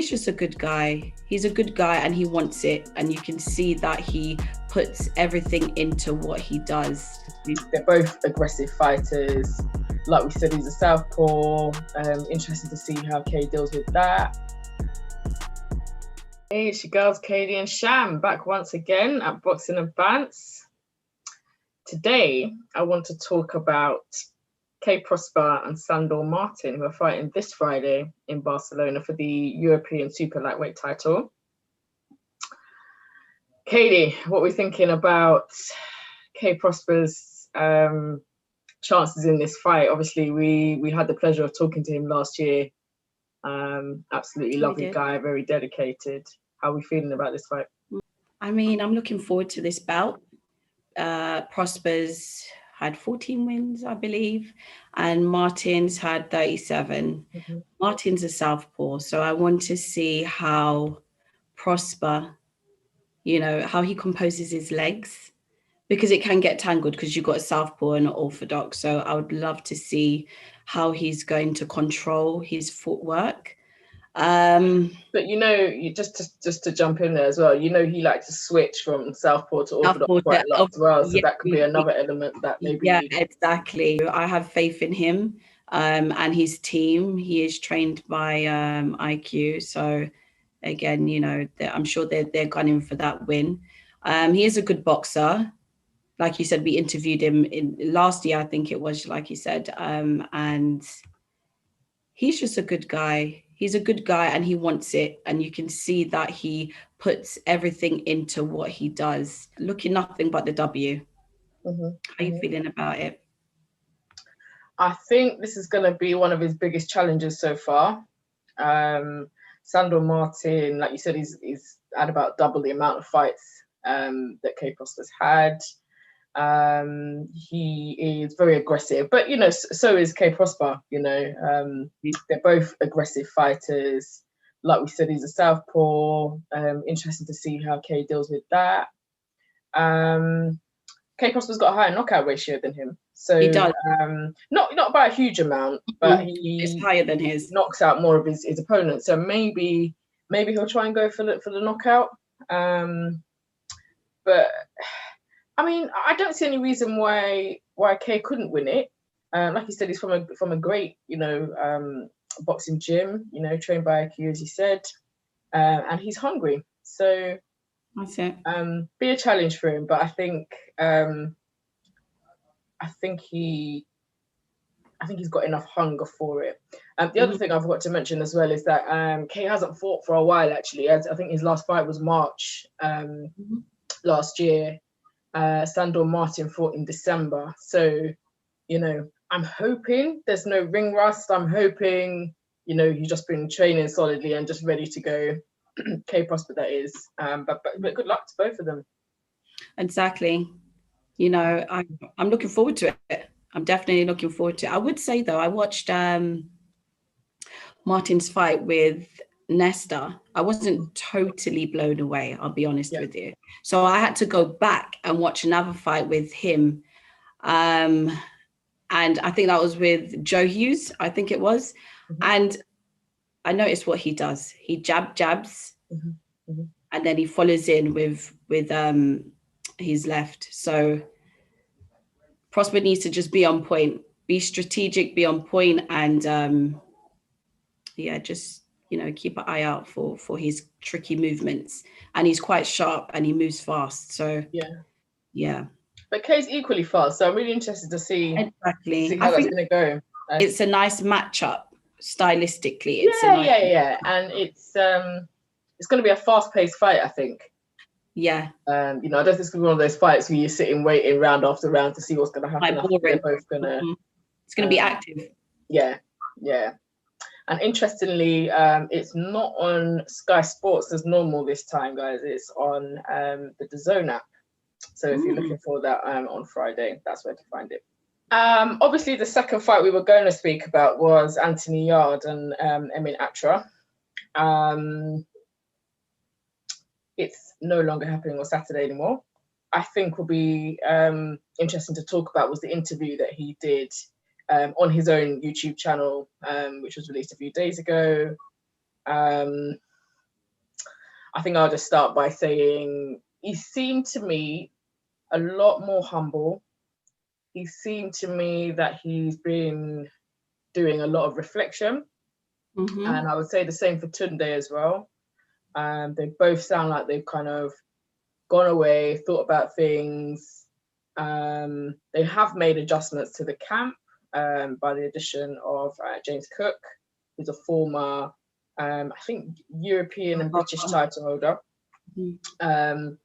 he's just a good guy. He's a good guy and he wants it. And you can see that he puts everything into what he does. They're both aggressive fighters. Like we said, he's a southpaw. Interesting to see how Kay deals with that. Hey, it's your girls, Katie and Sham, back once again at Boxing and Bantz. Today, I want to talk about Kay Prosper and Sandor Martin, who are fighting this Friday in Barcelona for the European Super Lightweight title. Katie, what are we thinking about Kay Prosper's chances in this fight? Obviously, we had the pleasure of talking to him last year. Absolutely lovely guy, very dedicated. How are we feeling about this fight? I mean, I'm looking forward to this bout. Prosper's had 14 wins, I believe, and Martin's had 37. Mm-hmm. Martin's a southpaw, so I want to see how Prosper, how he composes his legs, because it can get tangled because you've got a southpaw and an orthodox. So I would love to see how he's going to control his footwork. But you just to jump in there as well, he likes to switch from southpaw to orthodox quite a lot as well. So that could be another element that maybe. Yeah, exactly. I have faith in him and his team. He is trained by IQ. So again, I'm sure they're gunning for that win. He is a good boxer. Like you said, we interviewed him in last year, I think it was, like you said, and he's just a good guy. He's a good guy and he wants it. And you can see that he puts everything into what he does. Looking nothing but the W. Mm-hmm. How are you feeling about it? I think this is going to be one of his biggest challenges so far. Sandor Martin, like you said, he's had about double the amount of fights that Kay Prosper's had. He is very aggressive, but so is Kay Prosper. They're both aggressive fighters. Like we said, he's a southpaw. Interesting to see how Kay deals with that. Kay Prosper's got a higher knockout ratio than him, so he does. Not by a huge amount, but it's higher than his. Knocks out more of his opponents. So maybe he'll try and go for the knockout. But I mean, I don't see any reason why Kay couldn't win it. Like you said, he's from a great, boxing gym, trained by IQ, as you said, and he's hungry. So that's it. Be a challenge for him, but I think he's got enough hunger for it. The other thing I forgot to mention as well is that Kay hasn't fought for a while. Actually, I think his last fight was March last year. Sandor Martin fought in December. So, I'm hoping there's no ring rust. I'm hoping, he's just been training solidly and just ready to go. Kay Prosper, that is. But good luck to both of them. Exactly. I'm looking forward to it. I'm definitely looking forward to it. I would say, though, I watched Martin's fight with Nesta. I wasn't totally blown away, I'll be honest with you. So I had to go back and watch another fight with him. And I think that was with Joe Hughes, I think it was. Mm-hmm. And I noticed what he does. He jabs, and then he follows in with his left. So Prosper needs to just be on point, be strategic, be on point, and just keep an eye out for his tricky movements. And he's quite sharp and he moves fast. So yeah. But Kay's equally fast, so I'm really interested to see exactly how that's going to go. It's a nice matchup stylistically. And it's going to be a fast-paced fight, I think. Yeah. I don't think it's going to be one of those fights where you're sitting waiting round after round to see what's going to happen. They're both going to. It's going to be active. Yeah. And interestingly, it's not on Sky Sports as normal this time, guys. It's on the DAZN app. So if you're looking for that on Friday, that's where to find it. Obviously, the second fight we were going to speak about was Anthony Yarde and Emin Atra. It's no longer happening on Saturday anymore. I think will be interesting to talk about was the interview that he did on his own YouTube channel, which was released a few days ago. I think I'll just start by saying he seemed to me a lot more humble. He seemed to me that he's been doing a lot of reflection. And I would say the same for Tunde as well. They both sound like they've kind of gone away, thought about things. They have made adjustments to the camp by the addition of James Cook, who's a former, I think, European and British title holder, and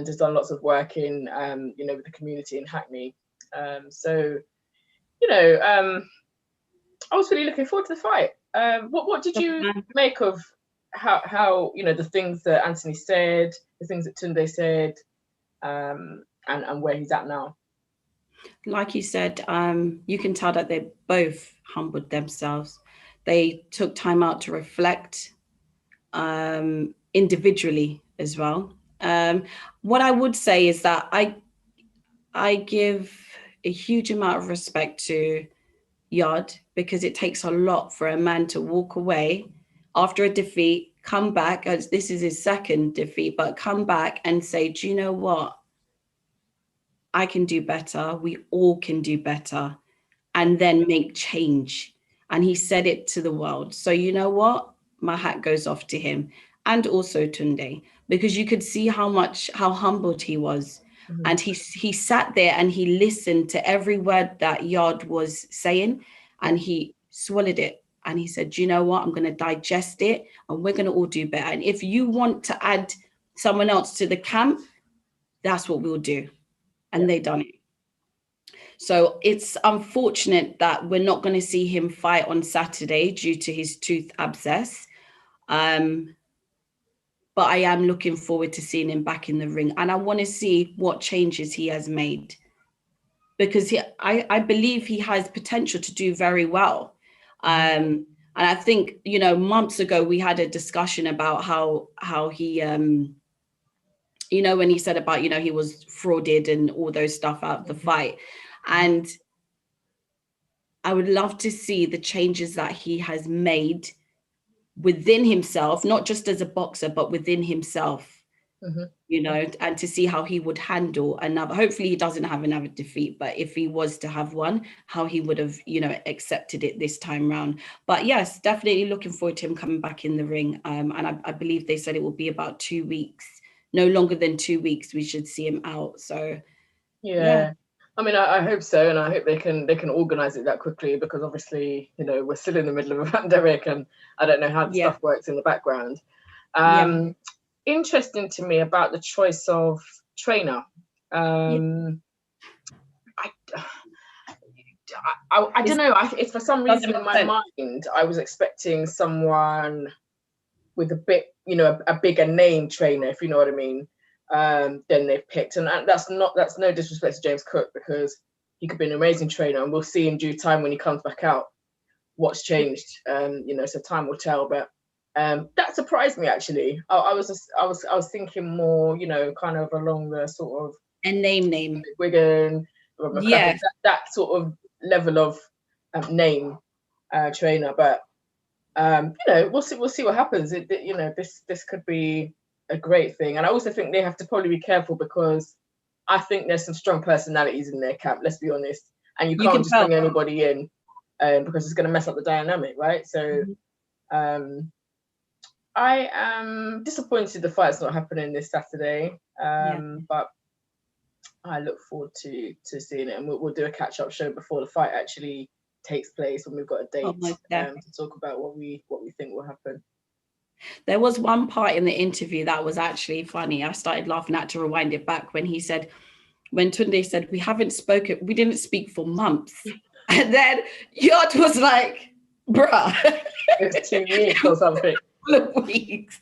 has done lots of work in, with the community in Hackney. So, I was really looking forward to the fight. What did you make of how the things that Anthony said, the things that Tunde said, and where he's at now? Like you said, you can tell that they both humbled themselves. They took time out to reflect individually as well. What I would say is that I give a huge amount of respect to Yarde, because it takes a lot for a man to walk away after a defeat, come back, as this is his second defeat, but come back and say, do you know what? I can do better. We all can do better, and then make change. And he said it to the world. So you know what? My hat goes off to him, and also Tunde, because you could see how humbled he was. And he sat there and he listened to every word that Yarde was saying, and he swallowed it. And he said, you know what? I'm going to digest it, and we're going to all do better. And if you want to add someone else to the camp, that's what we'll do. And they done it. So it's unfortunate that we're not going to see him fight on Saturday due to his tooth abscess. But I am looking forward to seeing him back in the ring. And I want to see what changes he has made, because I believe he has potential to do very well. And I think, months ago, we had a discussion about how he, when he said about, he was frauded and all those stuff out of the fight. And I would love to see the changes that he has made within himself, not just as a boxer, but within himself, and to see how he would handle another. Hopefully he doesn't have another defeat, but if he was to have one, how he would have, accepted it this time round. But yes, definitely looking forward to him coming back in the ring. And I believe they said it will be about 2 weeks, no longer than 2 weeks, we should see him out. So yeah. I mean, I hope so, and I hope they can organise it that quickly, because obviously, we're still in the middle of a pandemic, and I don't know how the stuff works in the background. Interesting to me about the choice of trainer. I don't know. It's for some reason in my mind, I was expecting someone with a bit, a bigger name trainer, if you know what I mean. Then they've picked, and that's no disrespect to James Cook, because he could be an amazing trainer, and we'll see in due time when he comes back out what's changed. So time will tell. But that surprised me, actually. I was thinking more, kind of along the sort of name Wigan, that sort of level of name trainer. But we'll see what happens. This could be a great thing. And I also think they have to probably be careful, because I think there's some strong personalities in their camp, let's be honest, and you can't just bring anybody in because it's going to mess up the dynamic, right? So I am disappointed the fight's not happening this Saturday, but I look forward to seeing it, and we'll do a catch-up show before the fight actually takes place, when we've got a date to talk about what we think will happen. There was one part in the interview that was actually funny. I started laughing at to rewind it back when Tunde said, we didn't speak for months. And then Yarde was like, bruh. It's 2 weeks or something. Weeks.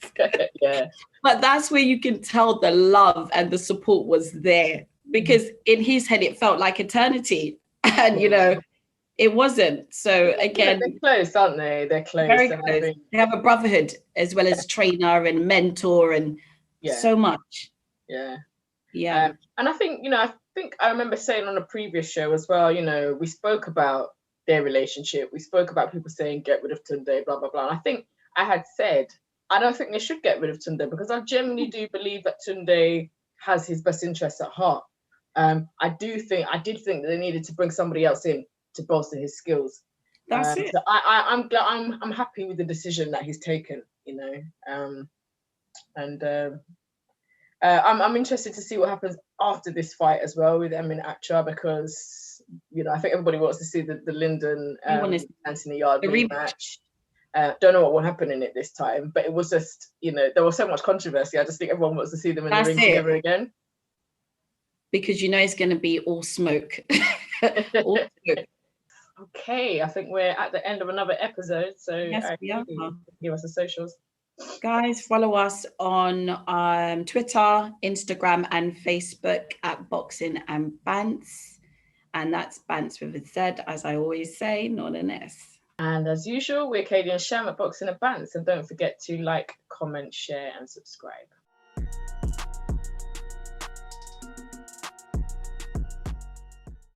Yeah. But that's where you can tell the love and the support was there, because in his head, it felt like eternity. And, it wasn't. So again, they're close, aren't they? They're close. Very close. They have a brotherhood as well as trainer and mentor and so much. Yeah. And I think, I remember saying on a previous show as well, we spoke about their relationship. We spoke about people saying, get rid of Tunde, blah, blah, blah. And I think I had said, I don't think they should get rid of Tunde, because I genuinely do believe that Tunde has his best interests at heart. I did think that they needed to bring somebody else in to bolster his skills. That's it. So I'm glad, I'm happy with the decision that he's taken, you know. I'm interested to see what happens after this fight as well with Emin Akcha, because, you know, I think everybody wants to see the Lyndon Anthony Yarde rematch. Don't know what will happen in it this time, but it was just, you know, there was so much controversy. I just think everyone wants to see them in the ring together again. Because you know it's going to be all smoke. All smoke. Okay, I think we're at the end of another episode. So yes, we are. Give us the socials. Guys, follow us on Twitter, Instagram, and Facebook at Boxing and Bantz. And that's Bantz with a Z, as I always say, not an S. And as usual, we're Katie and Sham at Boxing and Bantz. And don't forget to like, comment, share, and subscribe.